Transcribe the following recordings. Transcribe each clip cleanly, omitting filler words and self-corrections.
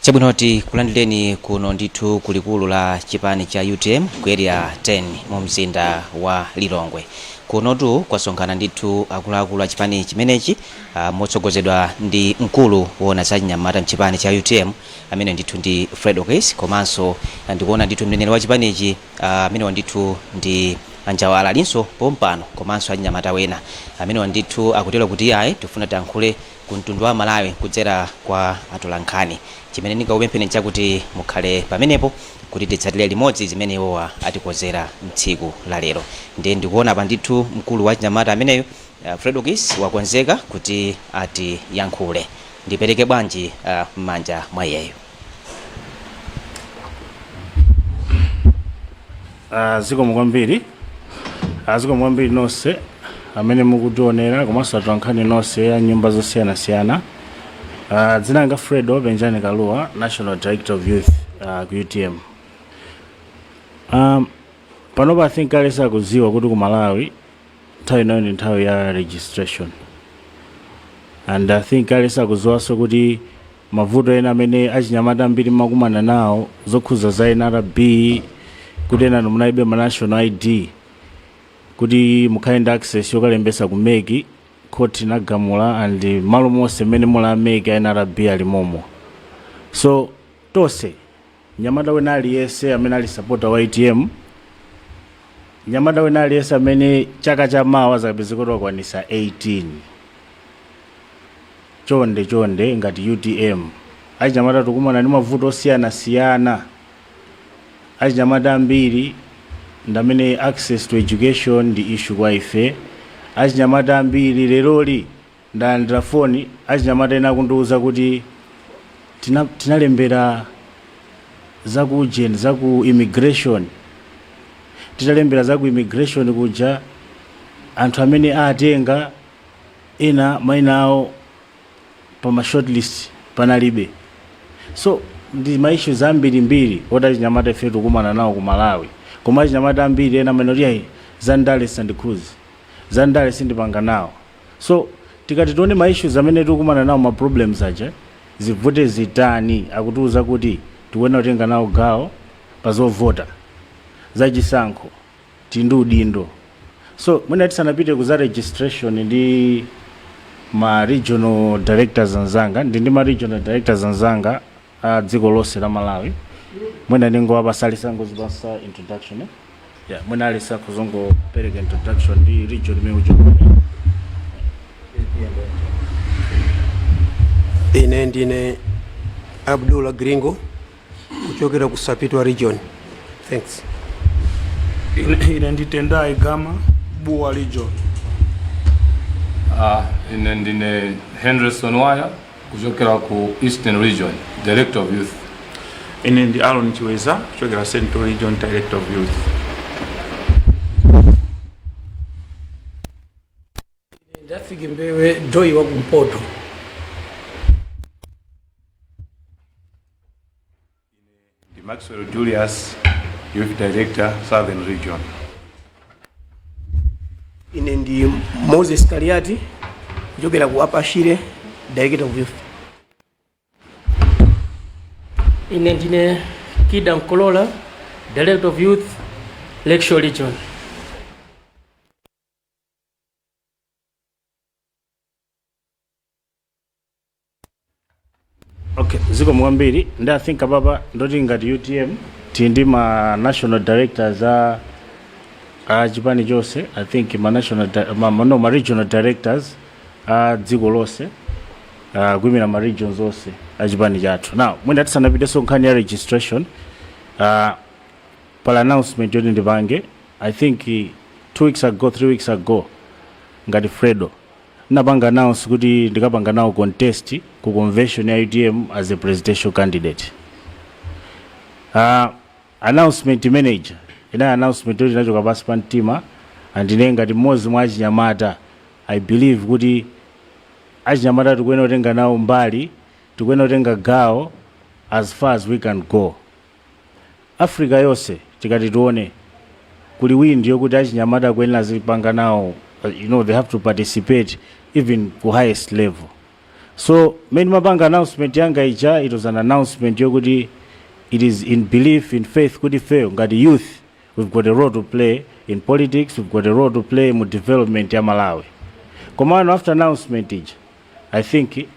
Chabwinoti kulandileni kuno ndithu kulikulu la chipani cha UTM ku area 10 mu mzinda wa Lilongwe. Kunotu kwasonkhana ndithu akuluakulu a chipani chimenechi motsogozedwa ndi mkulu wona za nyamata mchipani cha UTM amene ndithu ndi Fred Okes, komanso ndikuona ndithu mneneri wa chipanichi amene ndithu ndi Anjawala linso pompano, komanso anyamata wena amene ndithu akutero kuti ayi tifuna tankhule kumtundu wa Malawi kudzera kwa atolankhani. Chimene ndingakupempheni chakuti mukhale pamenepo kuti titsatire limodzi zimene iwowa atikozera mtsiku la lero. Ndiye ndikuona apa ndithu mkulu wa chinyamata ameneyo Fred Okes wakonzeka kuti ati yankhule. Ndipereke bwanji m'manja mwa iyeyo. Zikomo kwambiri nonse amene mukutionera komanso atolankhani nonse ya nyumba zosiyana-siyana. Dzina langa Fred Benjamin Kalua, National Director of Youth ku UTM. panopa I think alesa kuziwa kuti ku Malawi nthawi inayo ndi nthawi ya registration, and I think alesa kuziwaso kuti mavuto ena amene achinyamata ambiri makumana nawo zokhuza za NRB, kuti ena munalibe ma national ID, kuti mukhale ndi access yokalembesa ku meki court inagamula, and malo monse mmene mula meki a NRB ali momo. So tonse nyamata wena aliyese amene ali supporter wa UTM, nyamata wena aliyese amene chaka cha mawa zakapezeka wakwanisa 18, chonde ngati UTM achinyamata tikumana ndi mavuto osiyana-siyana, achinyamata ambiri ndamene access to education ndi issue kwa ife, achinyamata ambiri leroli ndalandira foni achinyamata ena kundiuza kuti tinalembera zaku immigration, titalembera zaku immigration kuja anthu amene atenga ena maina awo pa shortlist panalibe. So ndi ma issues ambiri oti achinyamata ife tikumana nawo ku Malawi, koma achinyamata ambiri ena manoti zandale sandikhuzi, zandale sindipanga nawo. So tikati tione ma issues amene tikumana nawo, ma problems aja zivute zitani, akutiuza kuti tikuena kutenga nawo gawo pazovota zachisankho tindu udindo. So mwina tisanapite kuza registration ndi ma regional directors anzanga, ndi ma regional directors anzanga a dziko lonse la Malawi, mwina ningo abasalisa ngozibasa introduction. Mwina alisa kuzongo pereka introduction ndi region meujo. Ine ndine Abdullah Gringo kuchokera ku Sapitwa region. Thanks. Ine nditenda igama Buwa region. Ine ndine Henderson Waya kuchokera ku Eastern region, Director of Youth. Ine ndi Aaron Chiweza kuchokera Central region, Director of Youth. Ndafiki mbewe Joy wa Kumpoto. Maxwell Julius, Youth Director, Southern Region. Ine ndi Moses Kariati kuchokera ku Apashire, Director of Youth. Ine ndine Kida Nkolola, Director of Youth, Lakeshore Region. Okay, ziko mwambiri ndi I think baba ndoti ngati UTM tindi ma national directors a chipani chose. I think ma national ma regional directors a dziko lonse gwimira ma regions onse a chipani chathu. Now mwina tisanapite nkhani ya registration pala announcement yoti ndipange. I think 3 weeks ago ngati Fredo napanga announce kuti ndikapanga nawo contest ku convention ya UTM as a presidential candidate. Announcement manager ina announcement yoti nachoka pasi pa mtima, andine ngati mmodzi mwa achinyamata I believe kuti achinyamata tikuena kutenga nawo mbali, tikuena kutenga gawo as far as we can go. Africa yonse tikati tione kuli windi yokuti achinyamata kuena zipanga nawo, they have to participate even ku highest level. So many mapanga announcement yanga ija, it was an announcement yokuti it is in belief, in faith kuti fail ngati youth we've got a role to play in politics, we've got a role to play in development ya Malawi. Komano after announcement ija I think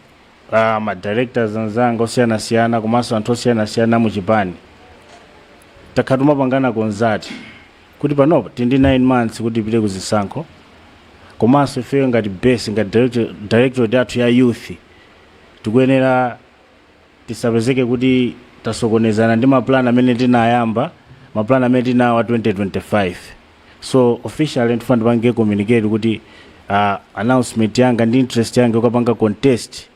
ma directors anzanga osiyana-siyana komanso anthu osiyana-siyana mu chipani takhatuma pangana konzati kuti panopa tindi 9 months kuti pite kuzisankho, komanso ife ngati base ngati directorate yathu ya youth tikuyenera tisapezeke kuti tasokonezana ndi maplan amene tinayamba, maplan amene tinawa 2025. So officially ndifuna ndipange communicate kuti announcement yanga ndi interest yanga ukapanga contest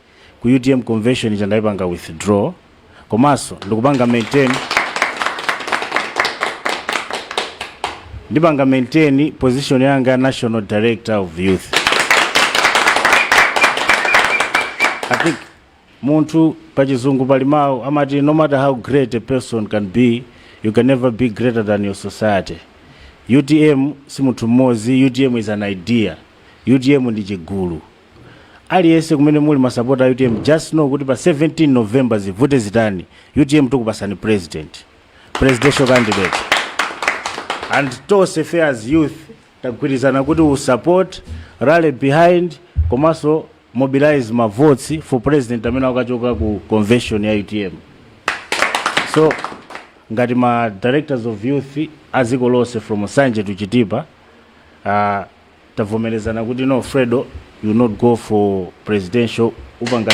ku UTM convention ija ndaipanga withdraw, komanso ndikupanga maintain position yanga National Director of Youth. I think muntu pachizungu palimao amati no matter how great a person can be, you can never be greater than your society. UTM si munthu mmodzi, UTM is an idea, UTM ndi chigulu. Aliyense kumene muli masapota UTM, just know kuti pa 17 November zivute zitani, UTM tukupasani presidential candidate. And tonse fair as youth tagwirizana kuti we support, rally behind, komanso mobilize my votes for president amene akachoka ku convention ya UTM. So ngati ma directors of youth aziko lonse from Sanje to Chitipa tavomerezana kuti no, Fredo, you not go for presidential, upanga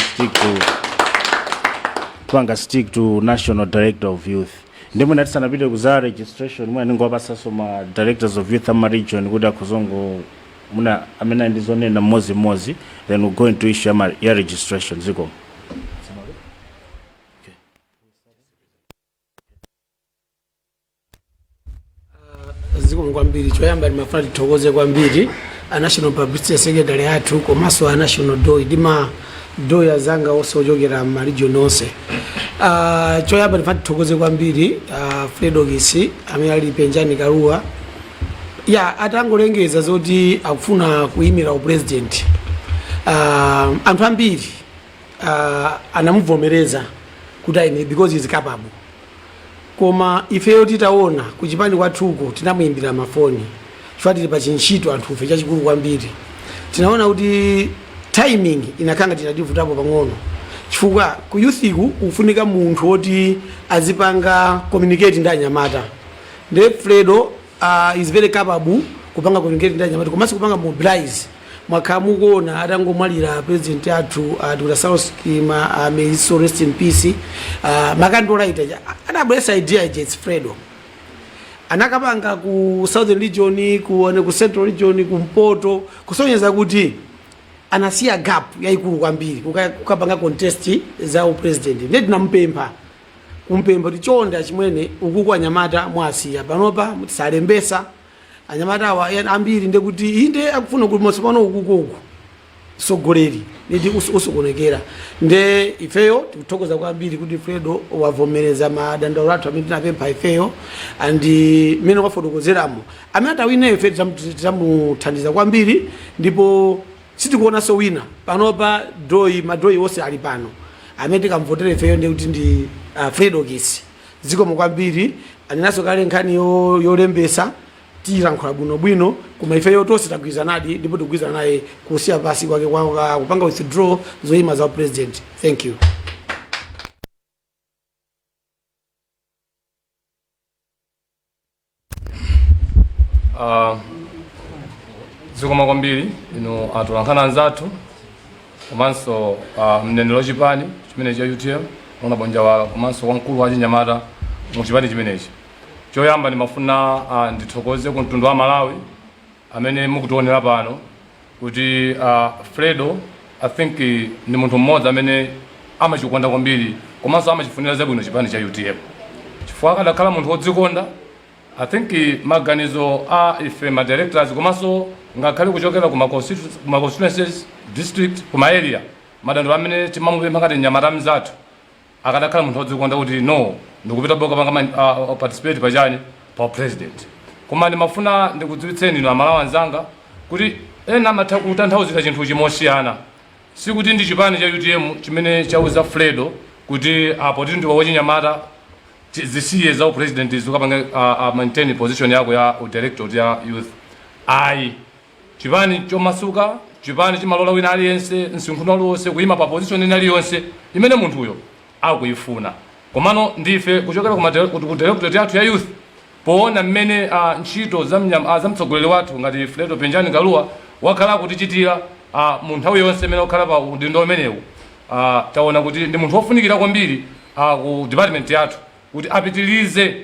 stick to national director of youth. Ndimo natisanapite kuza registration mwe ningowapasa ma directors of youth ama region kuti akuzongo muna amena ndizonena mozi, then we're going to issue ya registration ziko. Ziko kwambiri choyamba nimafuna tithokoze kwambiri a National Publicity Secretary athu komanso a National DOI ndima DOI azanga onse ochokera ma region onse. Choyamba ndifuna tithokoze kwambiri Fredo Gisi amene ali penjani Kaluwa ya atangolengeza zoti akufuna kuyimira u president. Anthu ambiri anamuvomereza kuti aine because he is capable. Koma ifeyo titaona kuchipani kwathuko tinamuimbira mafoni chifukwa tili pa ntchito anthufe chachikulu kwambiri. Tinaona kuti timing inakanga tinadivutapo pang'ono chifukwa ku youthiku ufunika munthu woti azipanga communicate ndi anyamata. Nde Fredo is very capable kupanga communicate ndi anyamata komanso kupanga mobilize. Mwakhamukuona atangomwalira president athu Dr. South Kima, may his soul rest in peace. Makandola ita anabwesa idea it's Fredo anakapanga ku southern region, ku central region, ku Mpoto, kusonyeza kuti anasiya gap yaikulu kwambiri kukapanga contest za president. Ndi tinampempha kumpempha tichonda chimwene ukuku anyamata mwasiya panopa mutisalembesa anyamata awa ambiri nde kuti inde akufuna kuti mosopano ukuku sogoleri ndi usokonekera. Nde ifeyo tikuthokoza kwambiri kuti Fredo wavomereza madandaulo athu amene tinapempha ifeyo andi mene wafotokozeramo amene atawina ife titamuthandiza kwambiri ndipo sitikuona so wina panopa madoi wose ali pano amene tikamvotera ifeyo ndi kuti ndi Fredo Gisi. Zikomo kwambiri aninaso kale nkhani yolembesa tirankhula bwino koma ifeyo tonse tagwirizanadi ndipo tigwirizana naye kusiya pasi kwake kupanga withdraw zoyima za president. Thank you. Zikomo kwambiri ino atulankhana anzathu komanso mnenero chipani chimene cha UTM ona bonja wa komanso wamkulu wa chinyamata mu chipani chimenechi. Choyamba ndimafuna ndithokoze ku mtundu wa Malawi amene mukutionera pano kuti Fredo I think ni munthu mmodzi amene amachikonda kwambiri komanso amachifunira zabwino chipani cha UTM. Chifukwa akadakhala munthu wodzikonda I think maganizo ife ma directors komanso ngakhale kuchokera ku ma constituencies district ku ma area madandaulo amene timamupempha ngati nyamata mzathu akadakhala munthu wodzikonda kuti no ndikupita boka panga participate pachani pa president. Koma ndimafuna ndikudziwitseni ino Amalawi anzanga kuti ena amatha kutanthauzira chinthu chimosiyana. Sikuti ndi chipani cha UTM chimene chauza Fredo kuti poti ndi wachinyamata zisiye za president zikapanga maintain position yako ya directorate ya youth. Ayi chipani chomasuka, chipani chimalola wina aliyense msinkhuno lonse kuyima pa position ina aliyonse imene munthuyo akuyifuna. Komano ndife kuchokera ku directorate yathu ya youth poona mmene ntchito za mtsogoleri wathu ngati Fredo Penjani Kaluwa wakhala kutichitira mu nthawi yonse imene wakhala pa udindo umenewu. Taona kuti ndi munthu wofunikira kwambiri ku department yathu kuti apitilize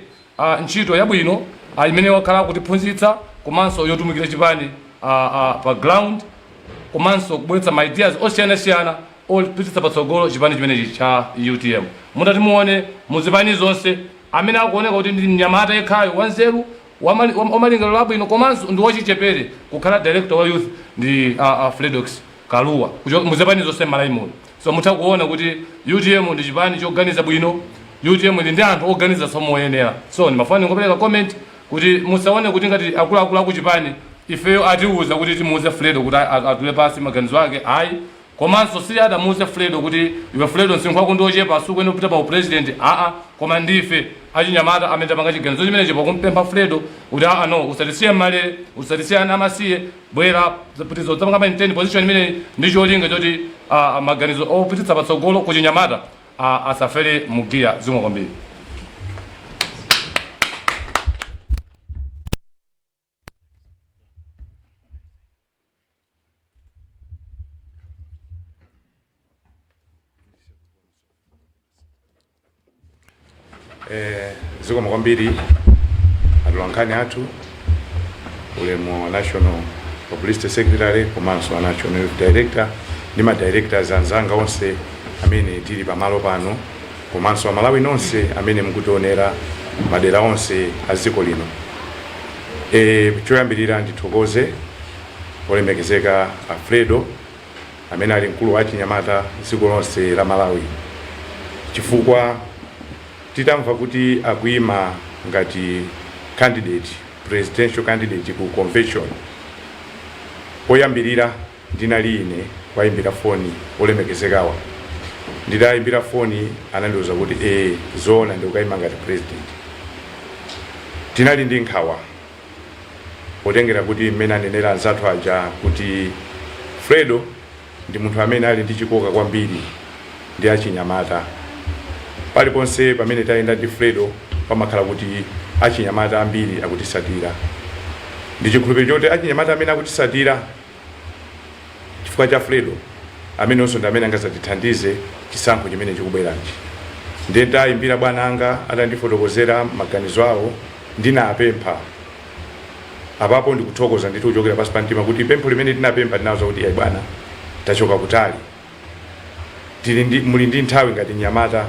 ntchito yabwino imene wakhala kutiphunzitsa komanso yotumikira chipani pa ground komanso kubweretsa ma ideas osiyanasiyana olipititsa patsogolo chipani chimenechi cha UTM. Mutati muone muzipani zonse amene akuoneka kuti ndi mnyamata yekhayo wanzeru wamalingaliro abwino komanso ndi wachichepere kukhala director wa youth ndi Fredo Kaluwa muzipani zonse Malawi muno. So mutha kuona kuti UTM ndi chipani choganiza bwino, UTM ndi anthu oganiza somoyenera. So ndimafuna ngopereka comment kuti musaone kuti ngati akuluakulu akuchipani ifeyo atiuza kuti timuuze Fredo kuti atule pasi maganizo ake ayi komanso si adamuuze Fredo kuti iwe Fredo msinkhu wako ndiochepa asukweni upita pa upresident koma ndife achinyamata amene tapanga chiganizo chimenechi pakumpempha Fredo kuti no usatisiye malere usatisiye ana amasiye bwera zapitizo tapanga maintain position imene ndi cholinga choti maganizo opititsa patsogolo kuchinyamata asafere mugiya zomwe kwambiri. Zikomo kwambiri atulankhani athu ulemu National Publicity Secretary komanso National Youth Director ndi ma directors anzanga onse amene tili pamalo pano komanso amalawi nonse amene mukutionera madera onse a dziko lino. Choyambirira ndithokoze olemekezeka Fredo amene ali mkulu wa chinyamata dziko lonse la Malawi chifukwa titamva kuti akuima ngati candidate presidential candidate ku convention. Oyambirira ndinali ine wayimbira foni olemekezekawa ndidayimbira foni anandiuza kuti zona ndikukayima ngati president. Tinali ndi nkhawa potengera kuti mmene anenera anzathu aja kuti Fredo ndi munthu amene ali ndi chikoka kwambiri ndi achinyamata. Paliponse pamene tayenda ndi Fredo pamakhala kuti achinyamata ambiri akutisatira. Ndi chikhulupiriro choti achinyamata amene akutisatira chifukwa cha Fredo amene onso ndi amene angazatithandize chisankho chimene chikubwerachi. Ndiye ndayimbira bwana anga atandifotokozera maganizo awo ndinapempha apapo ndikuthokoza ndithu kuchokera pansi pa mtima kuti pempho limene tinapempha tinawuza kuti ayi bwana tachoka kutali muli ndi nthawi ngati nyamata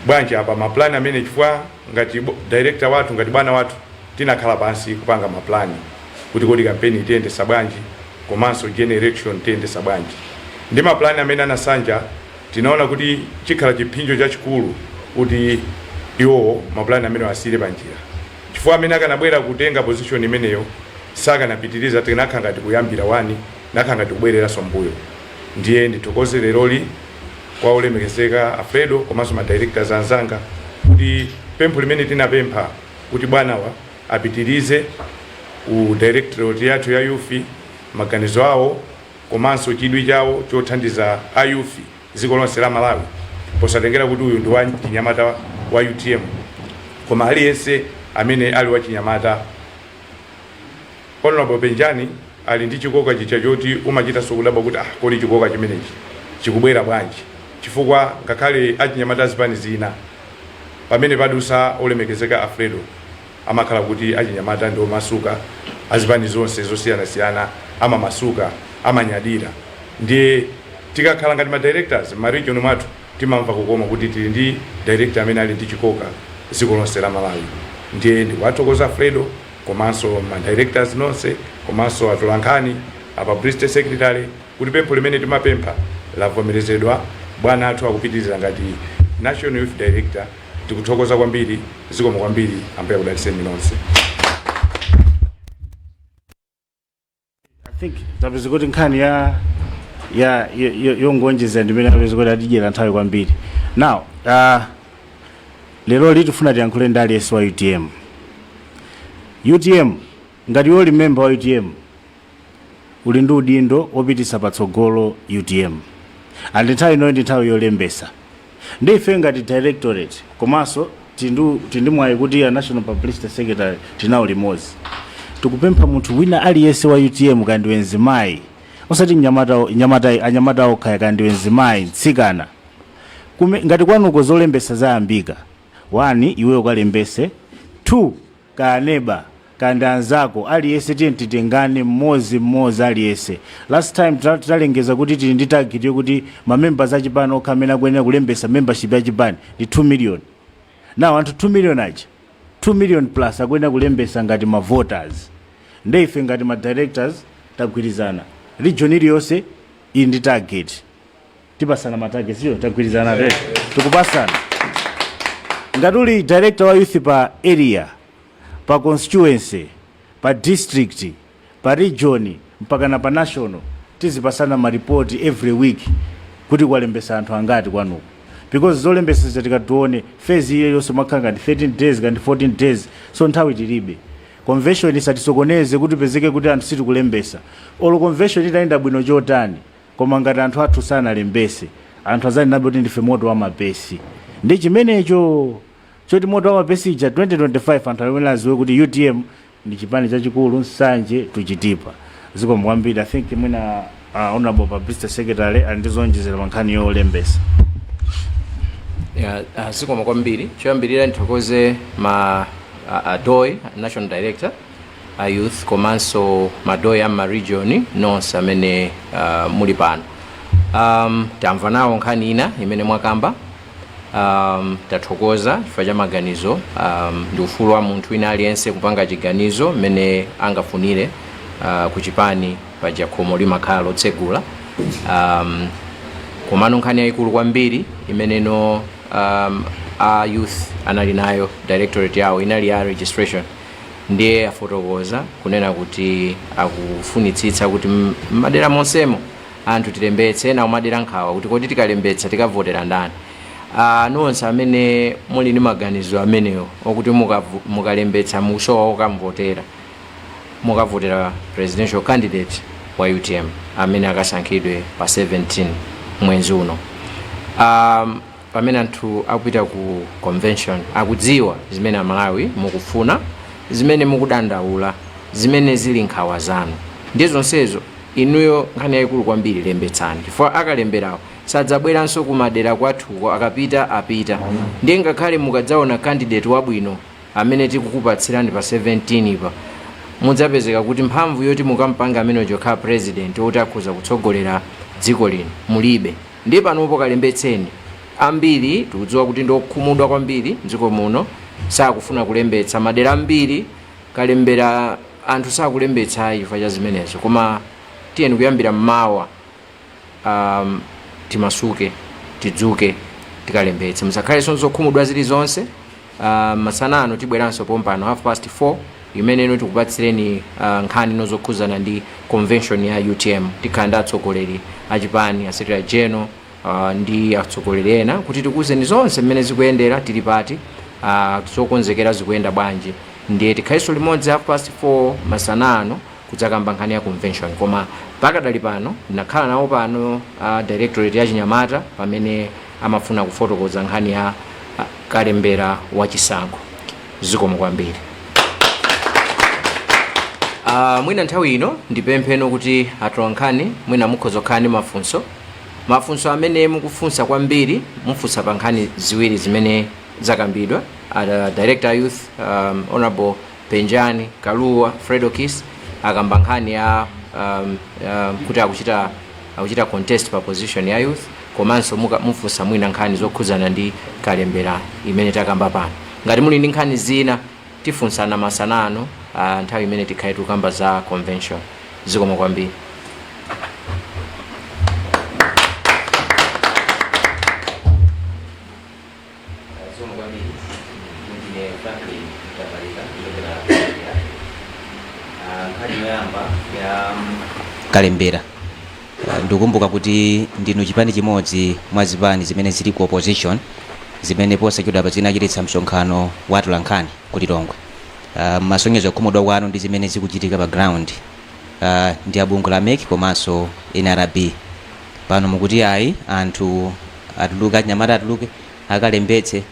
bwanji apa maplani amene chifukwa ngati director wathu ngati bwana wathu tinakhala pansi kupanga maplani kuti kodi kampeni itiyendesa bwanji komanso generation tiyendesa bwanji. Ndi maplani amene anasanja tinaona kuti chikhala chipinjo chachikulu kuti iwo maplani amene asire panjira chifukwa amene akanabwera kutenga position imeneyo sakanapitiriza tinakhala ngati kuyambira wani nakhala ngati kubwereranso mbuyo. Ndiye ndithokoze leroli kwa olemekezeka Fredo komanso ma directors anzanga kuti pempho limene tinapempha kuti bwanawa apitirize u directorate yathu ya youth maganizo awo komanso chidwi chawo chothandiza a youth dziko lonse la Malawi posatengera kuti uyu ndi wa chinyamata wa UTM koma aliyense amene ali wa chinyamata. Honorable Benjani ali ndi chikoka chicha choti umachita sokudaba kuti kodi chikoka chimenechi chikubwera bwanji chifukwa ngakhale achinyamata zipani zina pamene padusa olemekezeka Fredo amakhala kuti achinyamata ndi omasuka azipani zonse zosiyana-siyana amamasuka amanyadira. Ndiye tikakhala ngati ma directors ma region mwathu timamva kukoma kuti tili ndi director amene ali ndi chikoka dziko lonse la Malawi. Ndiye ndiwathokoza Fredo komanso ma directors nonse komanso atolankhani apa publicity secretary kuti pempho limene timapempha lavomerezedwa. Bwana athu akupitiriza ngati National Youth Director tikuthokoza kwambiri zikomo kwambiri ambaye kudaliseni nonse. I think tapeza kuti nkhani ya yongonjeza ndimene tapeza kuti atijera nthawi kwambiri. Now lero litufuna tiyankhule ndi aliyense wa UTM. UTM ngati woli member wa UTM uli ndi udindo wopitisa patsogolo UTM. Andi nthawi ino ndi nthawi yolembesa. Ndi ife ngati directorate komanso tindimwayi kuti ya National Publicity Secretary tinawo limodzi. Tikupempha munthu wina aliyense wa UTM kandi wenzimayi osati anyamata okha kandi wenzimayi tsikana ngati kwanuko zolembesa zayambika 1 iwe ukalembese 2 kaneba kandi anzako aliyense titengane mmodzi aliyense. Last time talengeza kuti tili ndi target yokuti ma members achipani okha amene akuyenera kulembesa membership ya chipani ndi 2 million. Now anthu 2 million aja 2 million plus akuyenera kulembesa ngati ma voters. Ndi ife ngati ma directors tagwirizana region iliyonse ili ndi target tipasana ma target sio tagwirizana rete tikupasana. Ngati uli director wa youth pa area pa constituency, pa district, pa region mpaka na pa national tizipasana maripoti every week kuti kwalembesa anthu angati kwanuko, because zolembesa tikatuone phase iyo yonse makhanga ndi 13 days kandi 14 days, so nthawi tilibe. Convention isatisokoneze kuti pezeke kuti anthu sitikulembesa, olo convention itaenda bwino chotani koma ngati anthu athu sanalembese anthu azali nabe kuti ndife moto wa mapesi. Ndi chimenecho choti moto wa mapesi ija 2025 anthu alemera aziwe kuti UTM ndi chipani chachikulu nsanje tuchitipa zikomo kwambiri. I think mwina honorable publicity secretary andizonjezera mankhani yolembesa. Zikomo kwambiri. Choyambirira nthokoze ma DOI National Director Youth komanso madoi ama region nonse amene muli pano. Tamva nawo nkhani ina imene mwakamba. Tathokoza chifukwa cha maganizo. Ndi ufulu wa munthu wina aliyense kupanga chiganizo mmene angafunire kuchipani paja khomo limakhala lotsegula. Komano nkhani yayikulu kwambiri imeneno youth anali nayo directorate yawo inali ya registration, ndiye afotokoza kunena kuti akufunitsitsa kuti madera monsemo anthu tilembetse na madera nkhawa kuti kodi tikalembetsa tikavotera ndani. Nonse amene muli ni maganizo amenewo okuti mukalembetsa musowa okamvotera mukavotera presidential candidate wa UTM amene akasankhidwe pa 17 mwezi uno. Pamene anthu akupita ku convention akudziwa zimene amalawi mukufuna, zimene mukudandaula, zimene zili nkhawa zanu. Ndizo zonsezo inuyo nkhani yayikulu kwambiri lembetsani, chifukwa akalemberawo sadzabweranso kumadera kwathuko apita. Ndiye ngakhale mukadzaona candidate wabwino amene tikukupatsirani pa 17 ipa mudzapezeka kuti mphamvu yoti mukampanga amene jokha president oti akhoza kutsogolera dziko lino mulibe. Ndiye panopo kalembetseni. Ambiri tikudziwa kuti ndokhumudwa kwambiri dziko muno sakufuna kulembetsa, madera ambiri kalembera anthu sakulembetsa chifukwa cha zimenezo. Koma tiyeni kuyambira mmawa timasuke tidzuke tikalembetse, musakhale zokhumudwa zilizonse. Masanano tibweranso pompano 4:30 imene tikupatsireni nkhani zokhuzana ndi convention ya UTM. Tikhala ndi atsogoleri achipani, a secretary general ndi atsogoleri ena kuti tikuwuzeni zonse mmene zikuyendera, tili pati zokonzekera zikuyenda bwanji. Ndiye tikhalenso limodzi 4:30 masanano kudzakamba nkhani ya convention. Koma pakadali pano ndinakhala nawo pano directorate ya Chinyamata pamene amafuna kufotokoza nkhani ya kalembera wachisankho. Zikomo kwambiri. Mwina nthawi ino ndipempheno kuti atolankhani mwina mukhoza kukhala ndi mafunso amene mukufunsa kwambiri mufunsa pa nkhani ziwiri zimene zakambidwa. Director Youth Honorable Penjani Kaluwa Fredokis akamba nkhani ya kuti akuchita contest pa position ya youth, komanso mufunsa mwina nkhani zokhuzana ndi kalembera imene takamba pano. Ngati muli ndi nkhani zina tifunsana masanano nthawi imene tikhale tukamba za convention. Zikomo kwambiri. kalembera. Ndikumbuka kuti ndinu chipani chimodzi mwa zipani zimene zili ku opposition zimene posachedwa pa zinachititsa msonkhano wa atolankhani ku Lilongwe. Masonyezo khumudwa kwanu ndi zimene zikuchitika pa ground ndi abungwe la MEC komanso NRB. Pano mukuti ayi anthu atuluka Anyamata atuluke akalembetse.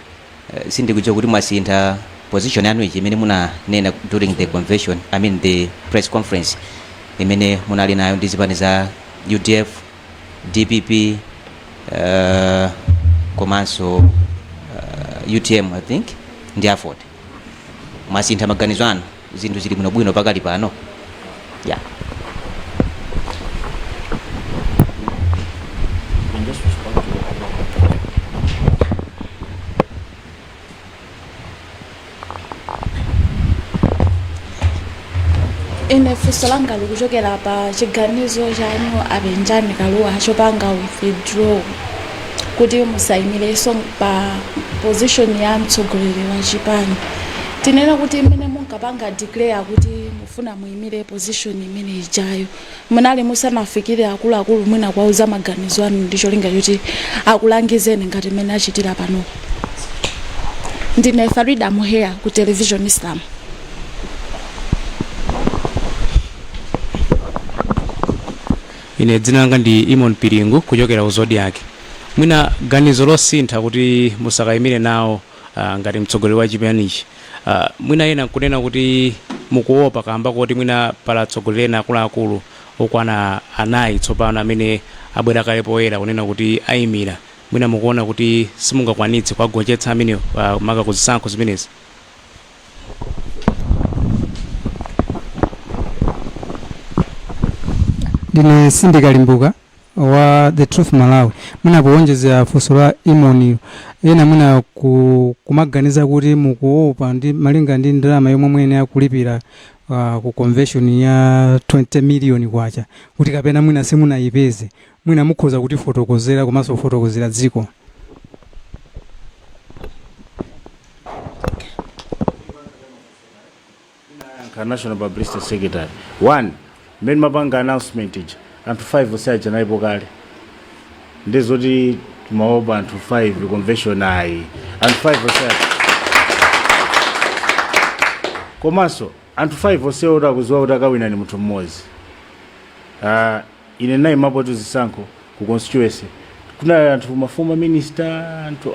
Sindikudziwa kuti mwasintha position yanu ichi imene munanena during the convention, I mean the press conference imene munali nayo ndi zipani za UDF, DPP, komanso UTM I think ndi Afford. Mwasintha maganizo anu, zinthu zili bwino pakali pano. Yeah. Ine funso langa likuchokera pa chiganizo chanu apenjani Kaluwa chopanga withdraw kuti musayimirenso pa position ya mtsogoleri wa chipani. Tinena kuti imene munkapanga declare kuti mufuna muimire position imene ijayo munali musanafikire akuluakulu mwina kwauza maganizo anu ndicho linga choti akulangizeni ngati mmene achitira pano. Ndine Farida Muhea ku Television Islam. Ine dzina langa ndi Imon Piringu kuchokera ku Zodiac. Mwina ganizo losintha kuti musakayimire nawo ngati mtsogoleri wa chipanichi. Mwina ena kunena kuti mukuopa kamba kuti mwina pala atsogoleri akuluakulu okwana anayi tsopano amene abwera kale poyera kunena kuti ayimira. Mwina mukuona kuti simungakwanitse kwagonjetsa amene maka kuzisankho zimenezi. Ndine Sindikalimbuka wa The Truth Malawi. Mwina kuonjezera funso la Imoni ena mwina kumaganiza kuti mukuopa ndi malinga ndi ndalama yomwe mwene akulipira ku convention ya 20 million kwacha kuti kapena mwina simunayipeze mwina mukhoza kuti fotokozera komanso fotokozera dziko. National Publicity Secretary. One, men mapanga announcement ija anthu 5 osaja naipo kale ndezoti maoba anthu 5 convention ayi anthu 5 osaja komanso anthu 5 oseota kuziwa kuti akawina ni munthu mmodzi. Ine nayi mapo tuzisankho ku constituency kuna anthu mafuma minister anthu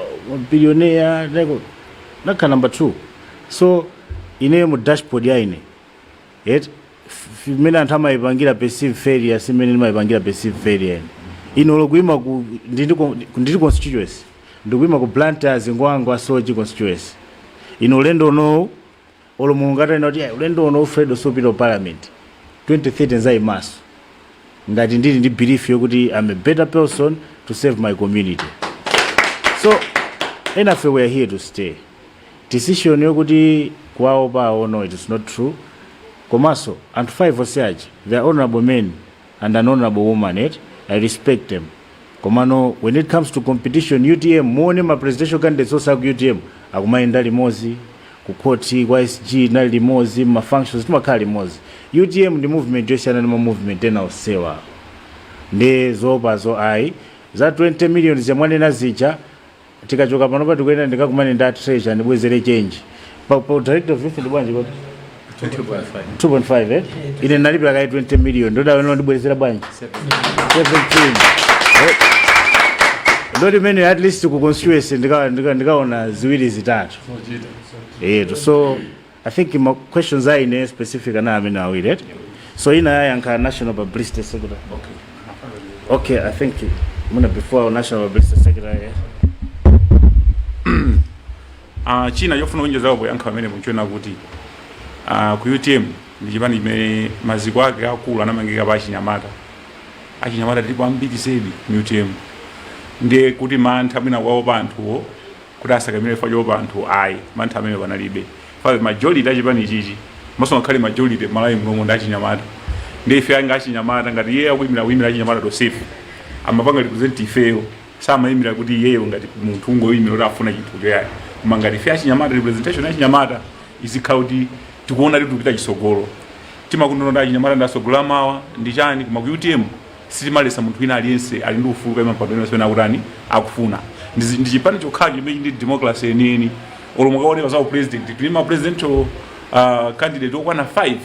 billionaire naka number 2 so ine mu dashboard ya ine yet mena anthu amayipangira perceived failure simene mayipangira perceived failure ino lokuima ku ndili constituency ndikuima ku Blantyres ngwangu asoji constituency ino ulendo no olo mulungata ina kuti ulendo no Fred Osopito parliament 2030 nzai maso ngati ndili ndi belief yokuti I'm a better person to serve my community. So enough, we are here to stay. Decision yokuti kwaopa or no, it is not true. Komaso and 5 osaji, they are honorable men and an honorable woman, yet I respect them. Komano, when it comes to competition, UTM, mwone ma presidential candidates osa ku UTM, akumaenda limozi, kukoti, YSG, na limozi, ma functions, tumakali limozi. UTM the movement, josha na movement, tena osewa. Nde zopa zo ai, za 20 million za mwane na zicha, tika choka panopa tukwenda ndika kumane nda treasure, nibwezele change. Pa director of youth, ndibwanji kwa 2.5 eh? Ine nalipila kai 20 million, ndoda weno ndibwezela bwanji 17. Ndodi mene at least ku constituency ndikaona ziwili zitatu. So I think my questions are in specific na amina awile. So ina yanka national publicity secretary. Okay, I think muna before national publicity secretary. China yofuna unje zabo yanka amene munchona kuti ku UTM ndijibani me maziko ake akulu anamangika ba Chinyamata. Achinyamata ndipo ambiti sedi mu UTM. Ndiye kuti mantha mwina kwawo panthuwo kuti asakamire fa yo panthu ayi mantha amene panalibe. For majority achipani chichi maso ngakhale majority malayi mlongo ndi Achinyamata. Ndiye ife anga Achinyamata ngati yeye wimira Achinyamata to safe. Amapanga represent ifeyo sama yimira kuti yeye ngati munthu ngoyimira kuti afuna chinthu yayi. Koma ngati ife Achinyamata representation ya Achinyamata izikauti tikuona kuti tupita chisogolo. Timakundono ndi Achinyamata ndasogola mawa ndi chani kuma ku UTM sitimalesa munthu wina aliyense ali ndi ufulu kama padona sona urani akufuna. Ndi chipani chokhaji chimene ndi democracy yenini. Olomoka oneka za president tulima presidential candidate okwana 5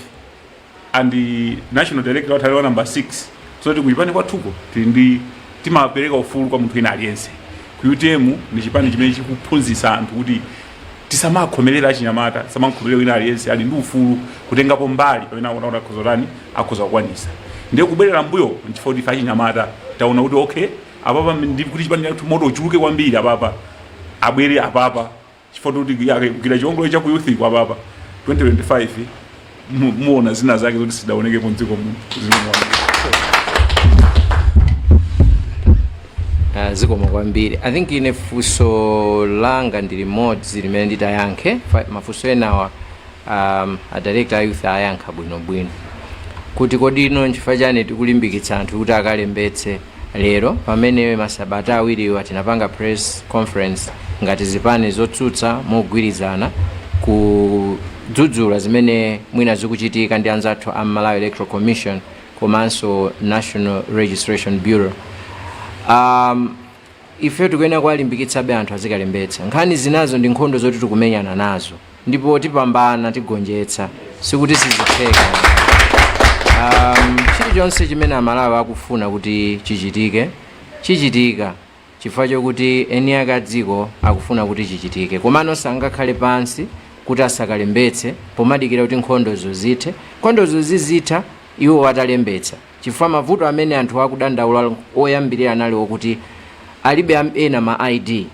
and the national director wataliwa number 6. So tikuyipani kwathuko tindi timapereka ufulu kwa munthu wina aliyense. Ku UTM ndi chipani chimene chikuphunzitsa anthu kuti tisamakhomerera Achinyamata, samakhomerera wina aliyense ali ndi ufulu kutengapo mbali pamene anaona khozorani akhoza kukwanisa. Ndiye kubwerera mbuyo nchifukwa kuti Achinyamata taona kuti okay apapa ndi kuti chipani chathu moto chuluke kwambiri apapa abwere apapa chifukwa kuti kila chongolo cha ku youth kwa apapa 2025 muona zina zake zoti sidaoneke ku mdziko zikoma kwambiri. I think ine funso langa ndi limodzi limene nditayankhe mafunso enawa a director youth ayankha bwinobwino kuti kodi ino nchifukwa chani tikulimbikitsa anthu kuti akalembetse lero pamene masabata awiriwa tinapanga press conference ngati zipani zotsutsa mogwirizana ku dzudzula zimene mwina zikuchitika ndi anzathu a Malawi Electoral Commission komanso National Registration Bureau. Ife tikuyenera kuwalimbikitsabe anthu azikalembetsa. Nkhani zinazo ndi nkhondo zoti tikumenyana nazo ndipo tipambana tigonjetsa sikuti sizitheka. Chilichonse chimene Amalawi akufuna kuti chichitika chifukwa chokuti eni akadziko akufuna kuti chichitike, komano sangakhale pansi kuti asakalembetse pomadikira kuti nkhondozo zithe. Nkhondozo zizitha iwo watalembetsa chifukwa mavuto amene anthu akudandaula oyambirira anali okuti alibe ena ma ID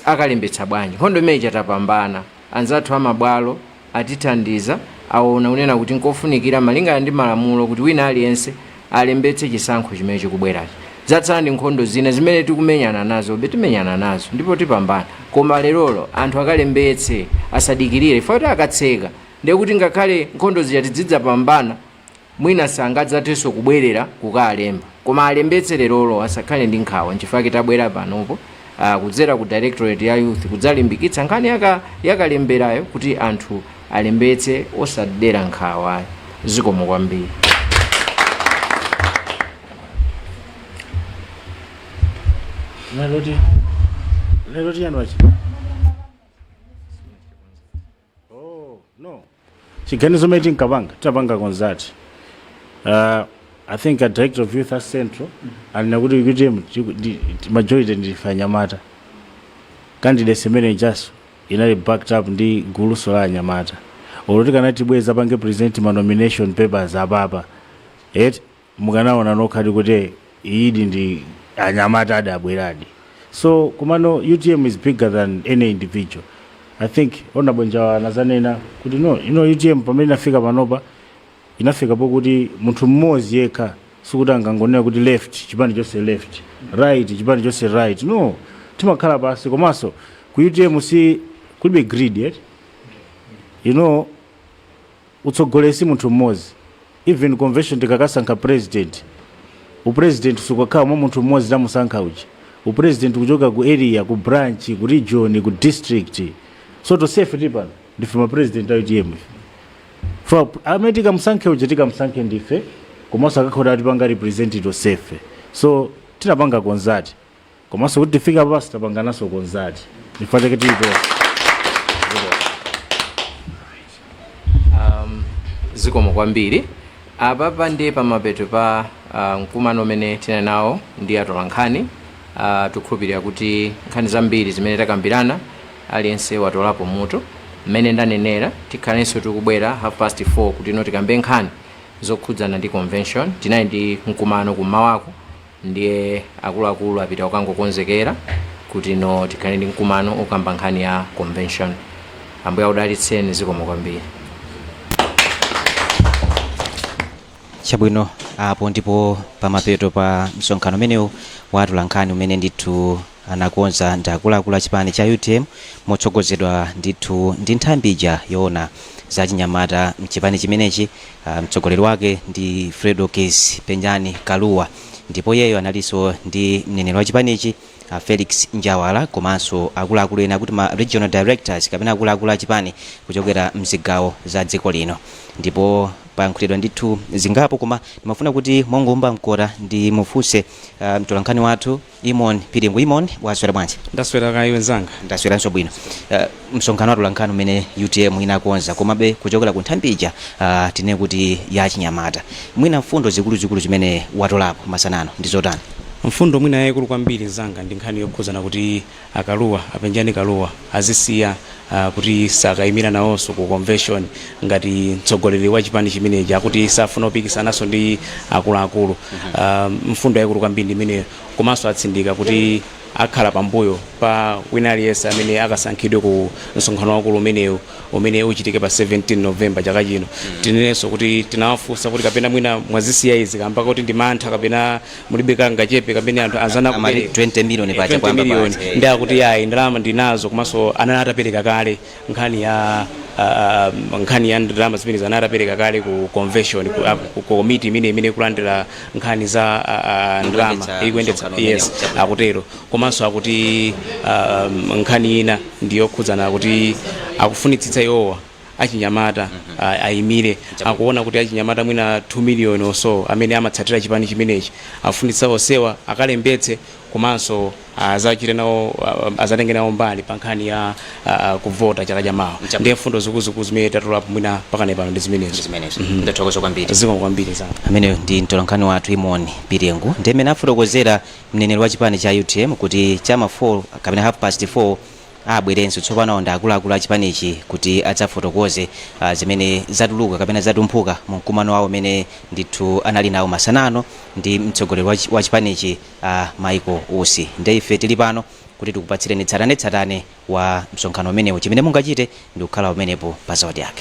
akalembetsa bwanji. Nkhondo imene chatapambana, anzathu amabwalo atithandiza aona unena kuti nkofunikira malingana ndi malamulo kuti wina aliyense alembetse chisankho chimene chikubwerachi. Zatsala ndi nkhondo zina zimene tikumenyana nazo, timenyana nazo ndipo tipambana, koma lerolo anthu akalembetse asadikirire foti akatseka ndiye kuti ngakhale nkhondo zija tidzidzapambana mwina sangadzathenso kubwerera kukalemba, koma alembetse lerolo asakhale ndi nkhawa chifukwa tabwera panopo kudzera ku Directorate ya Youth kudzalimbikitsa nkhani yakalemberayo kuti anthu alembetse osadera nkhawa. Zikomo kwambiri. Leloti yanwachi. Oh, no. Chiganizo meti nkapanga, tapanga konzati. I think a Director of Youth as Central, and nakuti UTM majority ndifanya mata. Candidates imene just inali backed up ndi guluso la Nyamata. Oloti kanati bweza pange present ma nomination papers ababa. Mukanaona nokhadi kuti idi ndi Anyamata adabweradi. So kumano UTM is bigger than any individual. I think onabonja nazanena kuti no, UTM pamene inafika panopa inafika pokuti munthu mmodzi yekha sikuti angangonena kuti left chipande chose left, right chipande chose right. No, timakhala pasi komanso ku UTM si kulibe greed yet. Utsogolesi munthu mmodzi. Even convention tikakasankha president, upresident sukakhala mwa munthu mmodzi tamusankha uchi. Upresident kuchoka ku area, ku branch, ku region, ku district. So to safe tipano ndife ma president a UTM. For ametika msankhe uchi tikamsankhe ndife komanso akakhoda ati panga represent to safe. So tinapanga konzati komanso kuti tifika pasi tapanga naso konzati ndifateke tipo. Zikomo kwambiri. Apapa ndi pamapeto pa mkumano umene tina nawo ndi atolankhani. Tukhulupirira kuti nkhani zambiri zimene takambirana aliyense watolapo mutu. Mmene ndanenera tikhalenso tikubwera 4:30 kuti tikambe nkhani zokhudzana ndi convention. Tinayi ndi mkumano kumawako ndiye akuluakulu apita kukangokonzekera kuti tikhale ndi mkumano okamba nkhani ya convention. Ambuye akudalitseni. Zikomo kwambiri. Chabwino apo ndipo pamapeto pa msonkhano umenewu wa atolankhani umene ndithu anakonza ndi akuluakulu a chipani cha UTM motsogozedwa ndithu ndi nthambija yoona za chinyamata mchipani chimenechi. Mtsogoleri wake ndi Fredo Case Penyani Kaluwa, ndipo yeyo analinso ndi mneneri wa chipanichi Felix Njawala komanso akuluakulu ena kuti ma regional directors kapena akuluakulu a chipani kuchokera mzigawo za dziko lino. Ndipo payankhulidwa ndithu zingapo koma ndimafuna kuti mongomba mkota ndi mufunse mtolankhani wathu Imon Piringu. Imon, waswera bwanji? Ndaswera kayi wenzanga. Ndasweranso bwino. Msonkhano wa atolankhani umene UTM inakonza komabe kuchokera ku nthambija tine kuti ya chinyamata. Mwina mfundo zikuluzikulu zimene watolapo masanano ndi zotani? Mfundo mwina yayikulu kwambiri zanga ndi nkhani yokhuzana kuti akaluwa apenjani kaluwa azisiya kuti sakayimira nawonso ku convention ngati mtsogoleri wa chipani chimenechi akuti safuna kupikisanaso ndi akuluakulu. Mfundo yayikulu kwambiri imene komanso atsindika kuti akhala pambuyo pa wina aliyense amene akasankhidwe ku msonkhano wakulu umene uchitike pa 17 November chaka chino. Tinenso kuti tinawafunsa kuti kapena mwina mwazisiya izi kamba kuti ndi mantha kapena mulibe kangachepe kapena anthu azana kumene 20 million pacha kwamba pacha ndi akuti yayi ndalama ndinazo komanso anatapereka kale nkhani ya ndalama zimene anatapereka kale ku convention ku committee imene kulandira nkhani za ndalama ikuyendetsa. Yes, akutero komanso akuti nkhani ina ndiyo khudzana kuti akufunitsitsa iwowa achinyamata ayimire akuona kuti achinyamata mwina 2 million or so amene amatsatira chipani chimenechi afunitsa onsewa akalembetse komanso azachite nawo azatenge nawo mbali pa nkhani ya kuvota chaka chamawa ndiye mfundo zikuzuku zimene tatulapo mwina pakane pano ndi zimenezo ndathokoza kwambiri zikomo kwambiri sana ameneyo ndi mtolankhani wathu Imoni Pirengu ndi amene afotokozera mneneri wa chipani cha UTM kuti chama 4 kapena 4:30 abwerenso tsopano ndi akuluakulu a chipanichi kuti adzafotokoze zimene zatuluka kapena zatumphuka mu mkumano wawo umene ndithu anali nawo masanano ndi mtsogoleri wa chipanichi Michael Usi. Ndi ife tili pano kuti tikupatsireni tsatanetsatane wa msonkhano umenewu. Chimene mungachite ndi kukhala umenepo pa Zodiac.